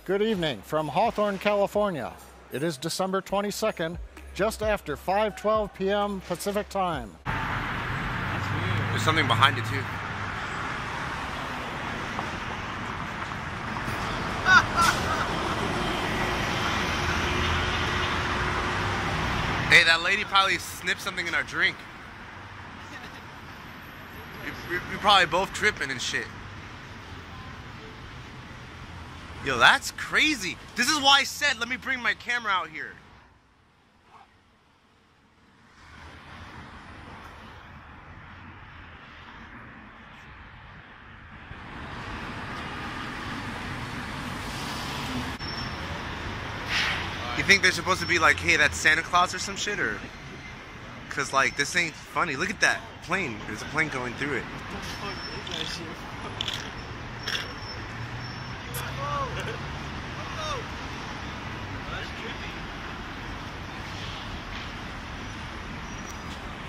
Good evening from Hawthorne, California. It is December 22nd, just after 5:12 p.m. Pacific time. That's weird. There's something behind it too. Hey, that lady probably snipped something in our drink. You're probably both tripping and shit. Yo, that's crazy. This is why I said, let me bring my camera out here. You think they're supposed to be like, hey, that's Santa Claus or some shit, or? Cause like, this ain't funny. Look at that plane. There's a plane going through it. What the fuck is that shit?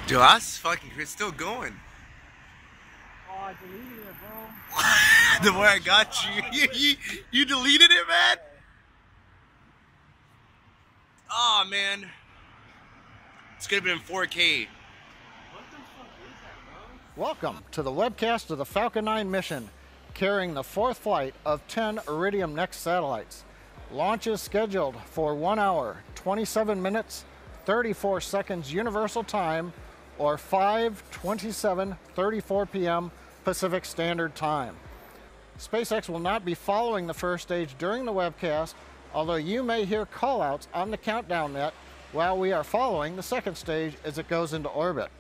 Dude, that's fucking, it's still going. Oh, I deleted it, bro. The way I got you. You deleted it, man? Oh, man. It's gonna be in 4K. What the fuck is that, bro? Welcome to the webcast of the Falcon 9 mission, carrying the fourth flight of 10 Iridium Next satellites. Launch is scheduled for 1 hour, 27 minutes, 34 seconds Universal Time, or 5:27:34 p.m. Pacific Standard Time. SpaceX will not be following the first stage during the webcast, although you may hear callouts on the countdown net while we are following the second stage as it goes into orbit.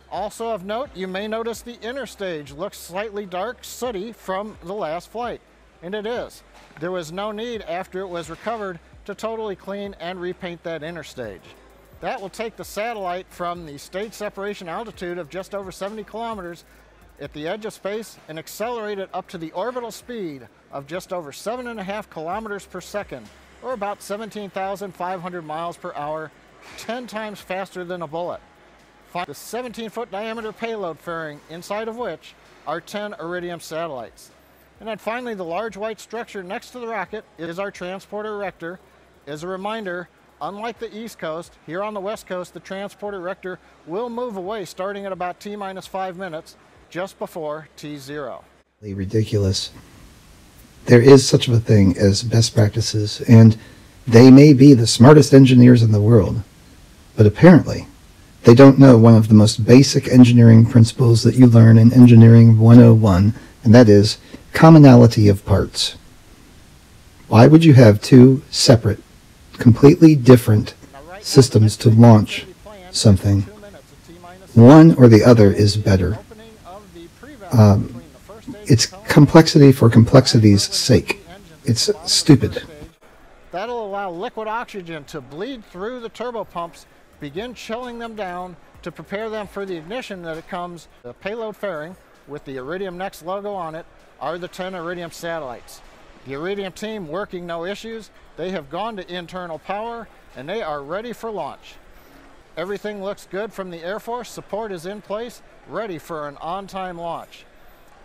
Also of note, you may notice the inner stage looks slightly dark, sooty from the last flight, and it is. There was no need after it was recovered to totally clean and repaint that inner stage. That will take the satellite from the stage separation altitude of just over 70 kilometers at the edge of space and accelerate it up to the orbital speed of just over 7.5 kilometers per second, or about 17,500 miles per hour, 10 times faster than a bullet. Find the 17-foot diameter payload fairing, inside of which are 10 Iridium satellites. And then finally, the large white structure next to the rocket is our transporter erector. As a reminder, unlike the East Coast, here on the West Coast, the transporter erector will move away starting at about T-minus 5 minutes, just before T0. Ridiculous. There is such a thing as best practices, and they may be the smartest engineers in the world, but apparently they don't know one of the most basic engineering principles that you learn in Engineering 101, and that is commonality of parts. Why would you have two separate, completely different systems to launch something? One or the other is better. It's complexity for complexity's sake. It's stupid. That'll allow liquid oxygen to bleed through the turbopumps, begin chilling them down to prepare them for the ignition that it comes. The payload fairing with the Iridium Next logo on it are the 10 Iridium satellites. The Iridium team working no issues. They have gone to internal power and they are ready for launch. Everything looks good from the Air Force. Support is in place, ready for an on-time launch.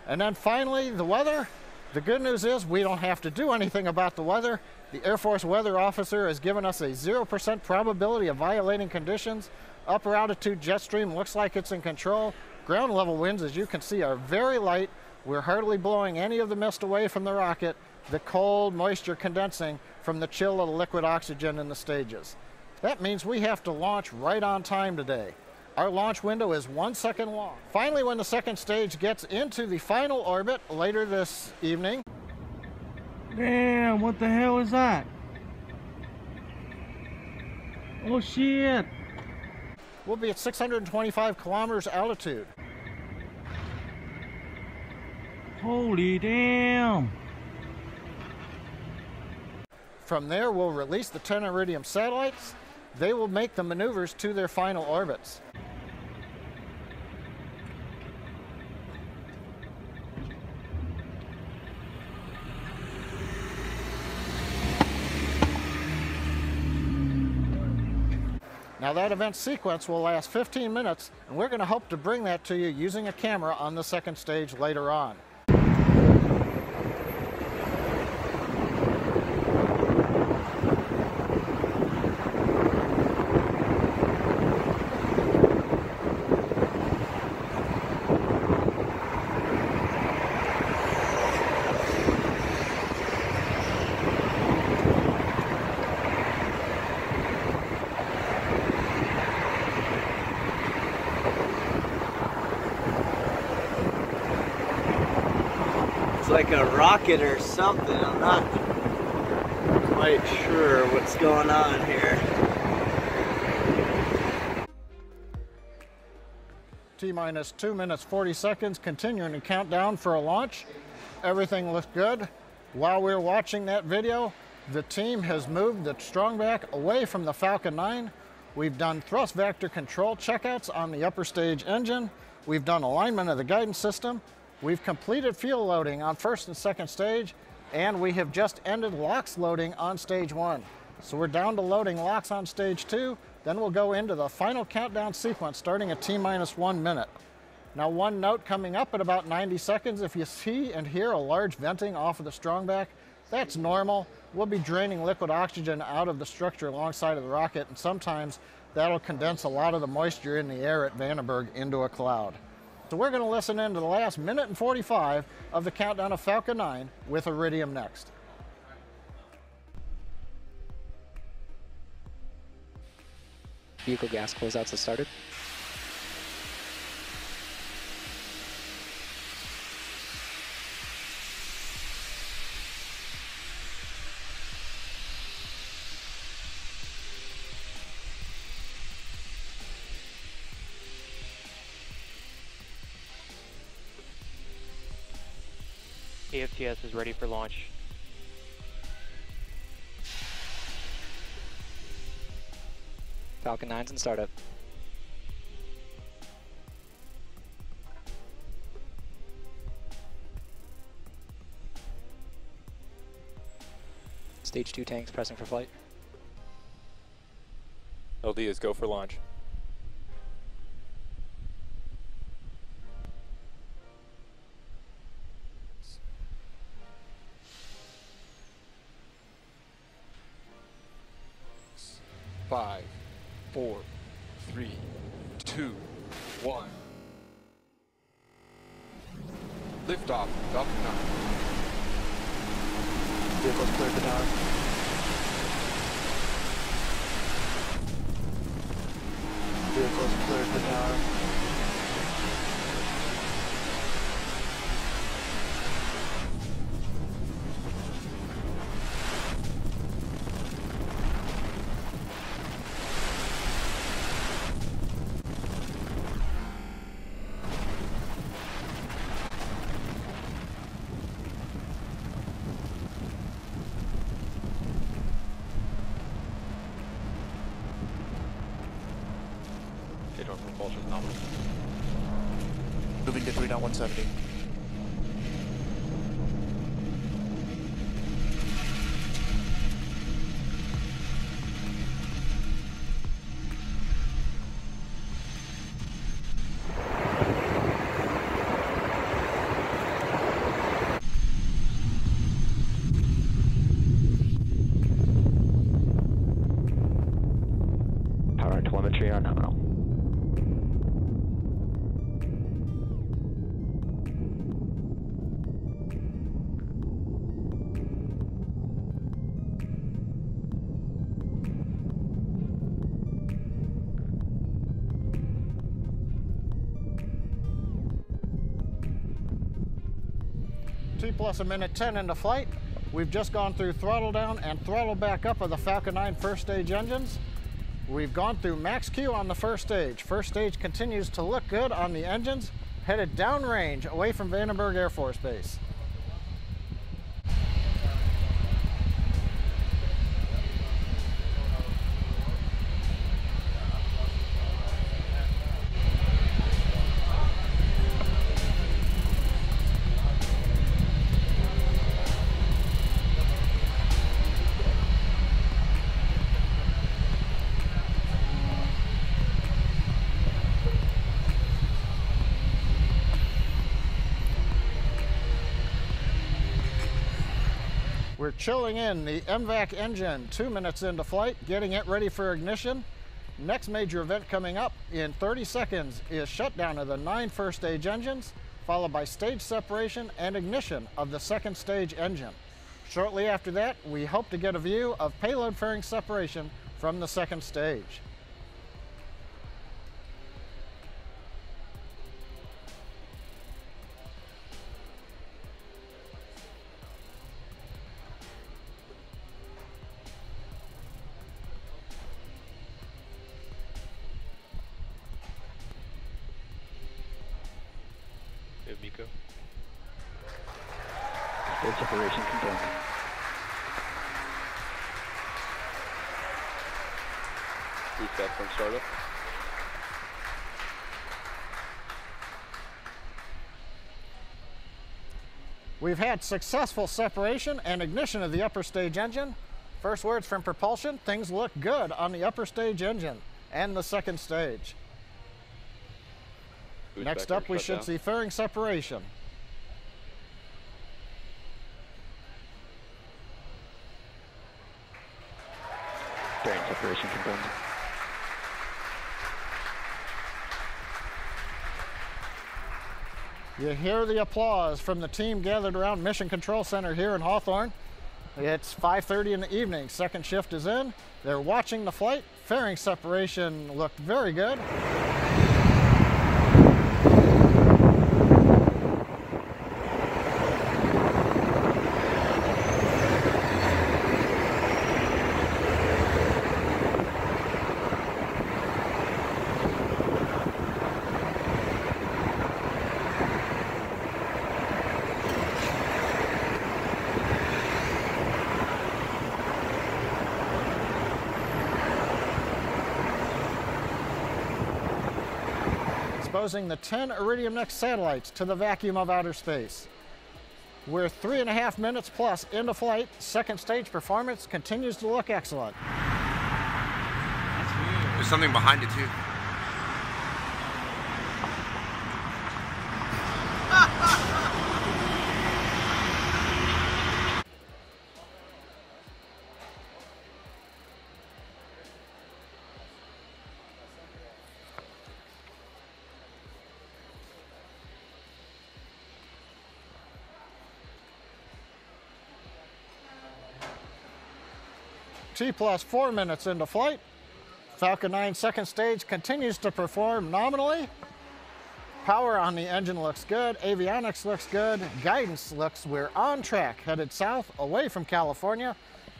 And then finally, the weather. The good news is we don't have to do anything about the weather. The Air Force weather officer has given us a 0% probability of violating conditions. Upper altitude jet stream looks like it's in control. Ground level winds, as you can see, are very light. We're hardly blowing any of the mist away from the rocket, the cold moisture condensing from the chill of the liquid oxygen in the stages. That means we have to launch right on time today. Our launch window is 1 second long. Finally, when the second stage gets into the final orbit later this evening. Damn, what the hell is that? Oh shit! We'll be at 625 kilometers altitude. Holy damn! From there, we'll release the 10 Iridium satellites. They will make the maneuvers to their final orbits. Now that event sequence will last 15 minutes, and we're going to hope to bring that to you using a camera on the second stage later on. like a rocket or something. I'm not quite sure what's going on here. T-minus 2 minutes 40 seconds, continuing to count down for a launch. Everything looks good. While we're watching that video, the team has moved the Strongback away from the Falcon 9. We've done thrust vector control checkouts on the upper stage engine. We've done alignment of the guidance system. We've completed fuel loading on first and second stage, and we have just ended LOX loading on stage 1. So we're down to loading LOX on stage 2, then we'll go into the final countdown sequence starting at T-minus 1 minute. Now, one note, coming up at about 90 seconds, if you see and hear a large venting off of the Strongback, that's normal. We'll be draining liquid oxygen out of the structure alongside of the rocket, and sometimes that'll condense a lot of the moisture in the air at Vandenberg into a cloud. So we're going to listen into the last minute and 45 of the countdown of Falcon 9 with Iridium next. Vehicle gas closeouts have started. AFTS is ready for launch. Falcon 9's in startup. Stage 2 tanks pressing for flight. LD is go for launch. Five, 4, 3, 2, 1. Lift off, Falcon 9. Vehicles cleared the tower. Vehicles cleared the tower. Takeoff propulsion nominal. Moving to 3.170. Power and telemetry are nominal. T plus a minute 10 into flight. We've just gone through throttle down and throttle back up of the Falcon 9 first stage engines. We've gone through max Q on the first stage. First stage continues to look good on the engines, headed downrange away from Vandenberg Air Force Base. We're chilling in the MVAC engine 2 minutes into flight, getting it ready for ignition. Next major event coming up in 30 seconds is shutdown of the 9 first stage engines, followed by stage separation and ignition of the second stage engine. Shortly after that, we hope to get a view of payload fairing separation from the second stage. MECO. Stage separation confirmed. Boost up from startup. We've had successful separation and ignition of the upper stage engine. First words from propulsion, things look good on the upper stage engine and the second stage. Boost Next back up, we shut should down. see fairing separation. Fairing separation confirmed. You hear the applause from the team gathered around Mission Control Center here in Hawthorne. It's 5:30 in the evening. Second shift is in. They're watching the flight. Fairing separation looked very good. Exposing the 10 Iridium Next satellites to the vacuum of outer space. We're 3.5 minutes plus into flight. Second stage performance continues to look excellent. There's something behind it too. T plus 4 minutes into flight. Falcon 9 second stage continues to perform nominally. Power on the engine looks good. Avionics looks good. Guidance looks we're on track, headed south away from California,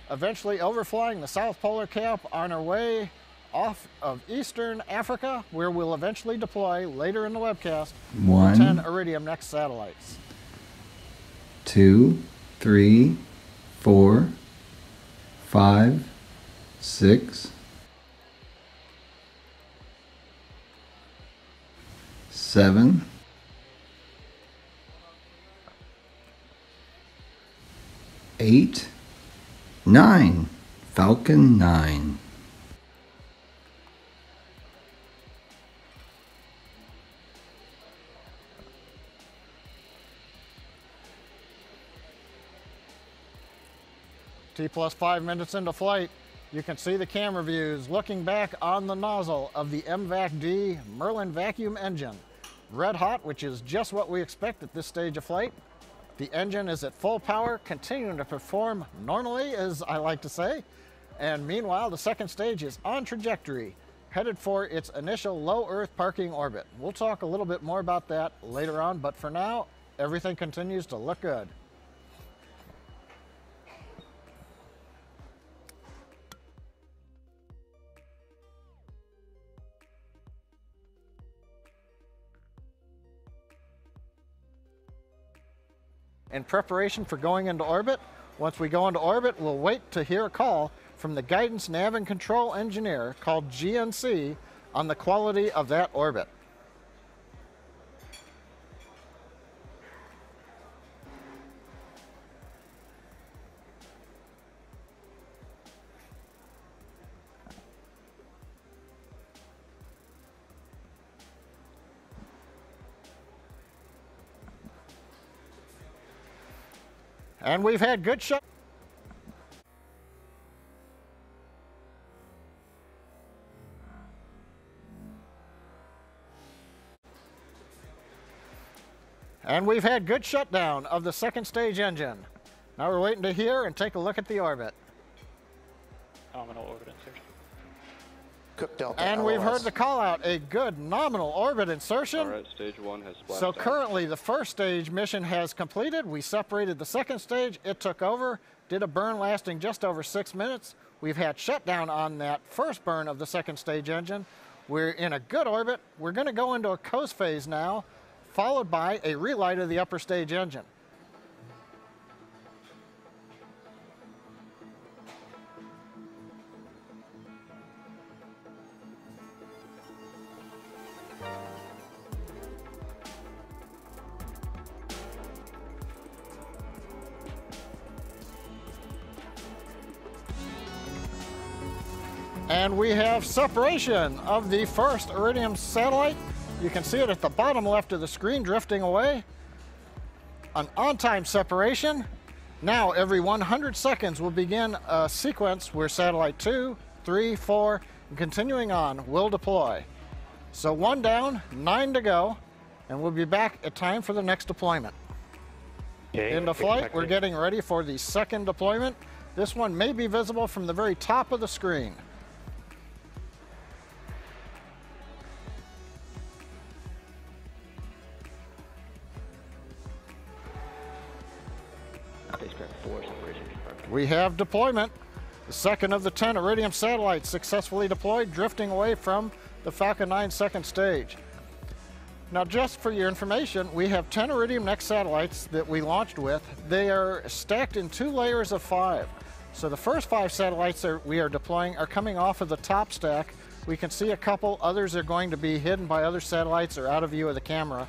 eventually overflying the South Polar Cap on our way off of Eastern Africa, where we'll eventually deploy later in the webcast 10 Iridium Next satellites. 2, 3, 4, 5, 6, 7, 8, 9. Falcon 9. T plus 5 minutes into flight, you can see the camera views looking back on the nozzle of the MVAC-D Merlin vacuum engine. Red hot, which is just what we expect at this stage of flight. The engine is at full power, continuing to perform normally, as I like to say. And meanwhile, the second stage is on trajectory, headed for its initial low Earth parking orbit. We'll talk a little bit more about that later on, but for now, everything continues to look good. In preparation for going into orbit. Once we go into orbit, we'll wait to hear a call from the Guidance Nav and Control Engineer, called GNC, on the quality of that orbit. And we've had good shot. And we've had good shutdown of the second stage engine. Now we're waiting to hear and take a look at the orbit. Nominal orbit insertion. Cook Delta And we've LOS. heard the call out, a good nominal orbit insertion. Alright, stage 1 has splashed So out. currently the first stage mission has completed. We separated the second stage, it took over, did a burn lasting just over 6 minutes. We've had shutdown on that first burn of the second stage engine. We're in a good orbit. We're gonna go into a coast phase now, followed by a relight of the upper stage engine. And we have separation of the first Iridium satellite. You can see it at the bottom left of the screen drifting away. An on-time separation. Now every 100 seconds will begin a sequence where satellite 2, 3, 4, and continuing on will deploy. So 1 down, 9 to go, and we'll be back at time for the next deployment. Okay, Into flight, we're getting ready for the second deployment. This one may be visible from the very top of the screen. Spacecraft 4 separation confirmed. We have deployment. The second of the 10 Iridium satellites successfully deployed, drifting away from the Falcon 9 second stage. Now, just for your information, we have 10 Iridium Next satellites that we launched with. They are stacked in 2 layers of 5. So the first 5 satellites that we are deploying are coming off of the top stack. We can see a couple. Others are going to be hidden by other satellites or out of view of the camera.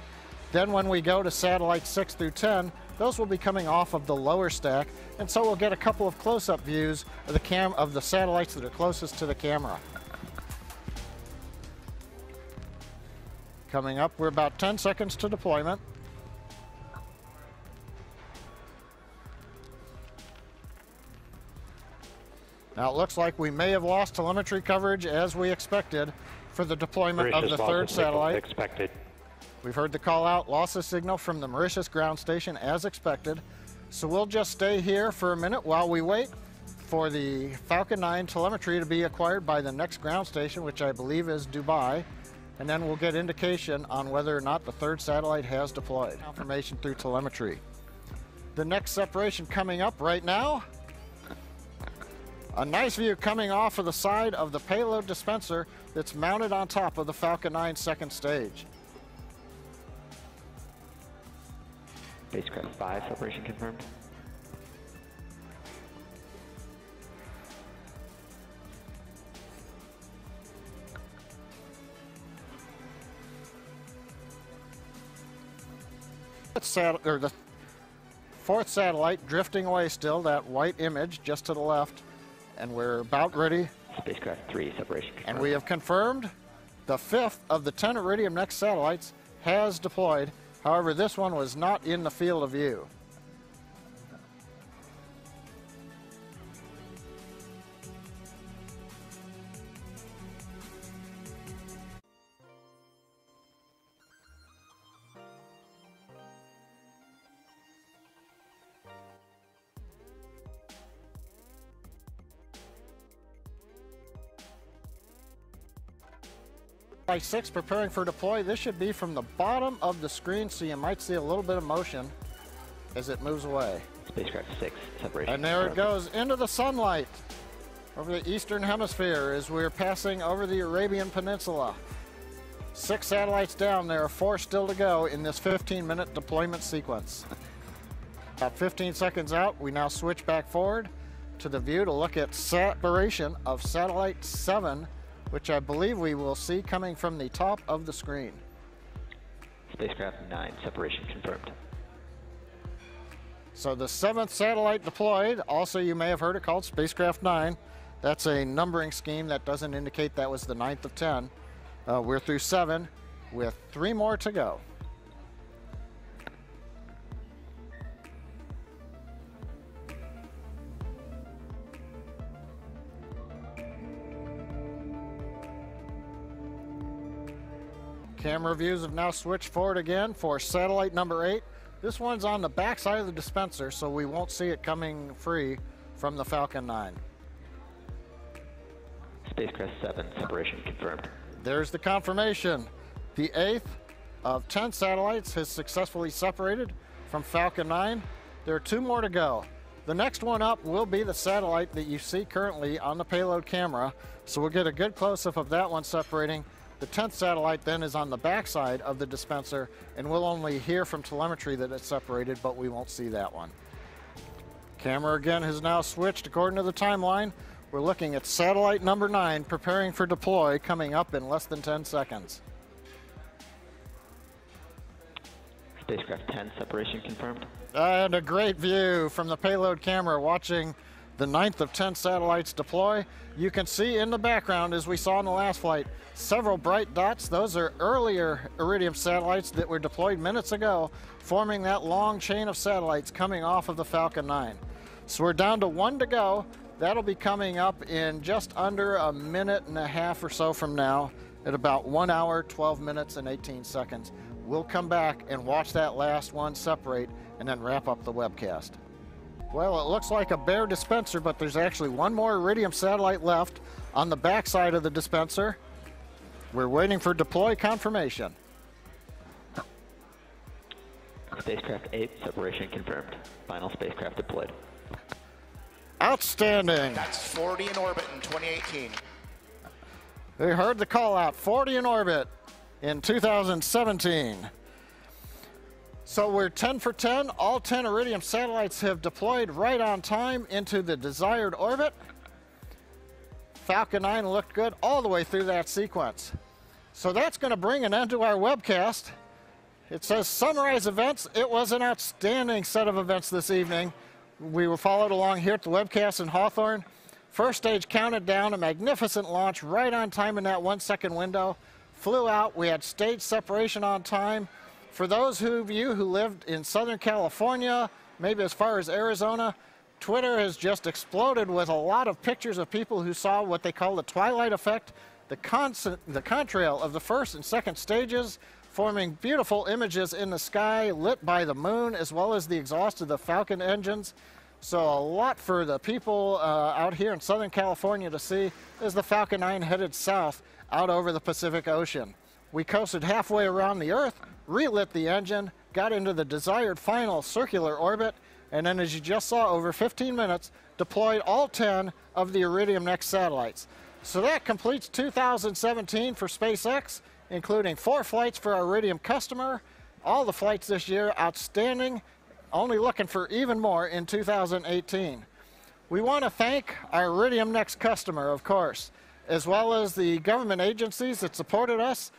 Then when we go to satellites 6 through 10, those will be coming off of the lower stack, and so we'll get a couple of close-up views of the satellites that are closest to the camera. Coming up, we're about 10 seconds to deployment. Now it looks like we may have lost telemetry coverage as we expected for the deployment of the third satellite. Expected. We've heard the call out, lost a signal from the Mauritius ground station as expected. So we'll just stay here for a minute while we wait for the Falcon 9 telemetry to be acquired by the next ground station, which I believe is Dubai. And then we'll get indication on whether or not the third satellite has deployed. Confirmation through telemetry. The next separation coming up right now. A nice view coming off of the side of the payload dispenser that's mounted on top of the Falcon 9 second stage. Spacecraft 5 separation confirmed. The fourth satellite drifting away still, that white image just to the left, and we're about ready. Spacecraft 3 separation confirmed. And we have confirmed the fifth of the 10 Iridium Next satellites has deployed. However, this one was not in the field of view. Satellite 6 preparing for deploy. This should be from the bottom of the screen, so you might see a little bit of motion as it moves away. Spacecraft 6 separation. And there it goes into the sunlight over the eastern hemisphere as we're passing over the Arabian Peninsula. 6 satellites down, there are 4 still to go in this 15-minute deployment sequence. About 15 seconds out, we now switch back forward to the view to look at separation of satellite 7, which I believe we will see coming from the top of the screen. Spacecraft 9 separation confirmed. So the 7th satellite deployed, also you may have heard it called Spacecraft 9. That's a numbering scheme that doesn't indicate that was the 9th of 10. We're through 7 with 3 more to go. Camera views have now switched forward again for satellite number 8. This one's on the back side of the dispenser, so we won't see it coming free from the Falcon 9. Spacecraft 7 separation confirmed. There's the confirmation. The 8th of 10 satellites has successfully separated from Falcon 9. There are 2 more to go. The next one up will be the satellite that you see currently on the payload camera, so we'll get a good close-up of that one separating The 10th satellite then is on the backside of the dispenser, and we'll only hear from telemetry that it's separated, but we won't see that one. Camera again has now switched according to the timeline. We're looking at satellite number 9 preparing for deploy, coming up in less than 10 seconds. Spacecraft 10, separation confirmed. And a great view from the payload camera watching the 9th of 10 satellites deploy. You can see in the background, as we saw in the last flight, several bright dots. Those are earlier Iridium satellites that were deployed minutes ago, forming that long chain of satellites coming off of the Falcon 9. So we're down to 1 to go. That'll be coming up in just under a minute and a half or so from now, at about 1 hour, 12 minutes, and 18 seconds. We'll come back and watch that last one separate and then wrap up the webcast. Well, it looks like a bare dispenser, but there's actually one more Iridium satellite left on the backside of the dispenser. We're waiting for deploy confirmation. Spacecraft 8, separation confirmed. Final spacecraft deployed. Outstanding. That's 40 in orbit in 2018. We heard the call out, 40 in orbit in 2017. So we're 10 for 10. All 10 Iridium satellites have deployed right on time into the desired orbit. Falcon 9 looked good all the way through that sequence. So that's going to bring an end to our webcast. It says summarize events. It was an outstanding set of events this evening. We were followed along here at the webcast in Hawthorne. First stage counted down, a magnificent launch right on time in that 1 second window. Flew out, we had stage separation on time. For those of you who lived in Southern California, maybe as far as Arizona, Twitter has just exploded with a lot of pictures of people who saw what they call the twilight effect, the contrail of the first and second stages, forming beautiful images in the sky lit by the moon as well as the exhaust of the Falcon engines. So a lot for the people out here in Southern California to see as the Falcon 9 headed south out over the Pacific Ocean. We coasted halfway around the Earth, relit the engine, got into the desired final circular orbit, and then, as you just saw, over 15 minutes, deployed all 10 of the Iridium Next satellites. So that completes 2017 for SpaceX, including 4 flights for our Iridium customer. All the flights this year, outstanding, only looking for even more in 2018. We want to thank our Iridium Next customer, of course, as well as the government agencies that supported us,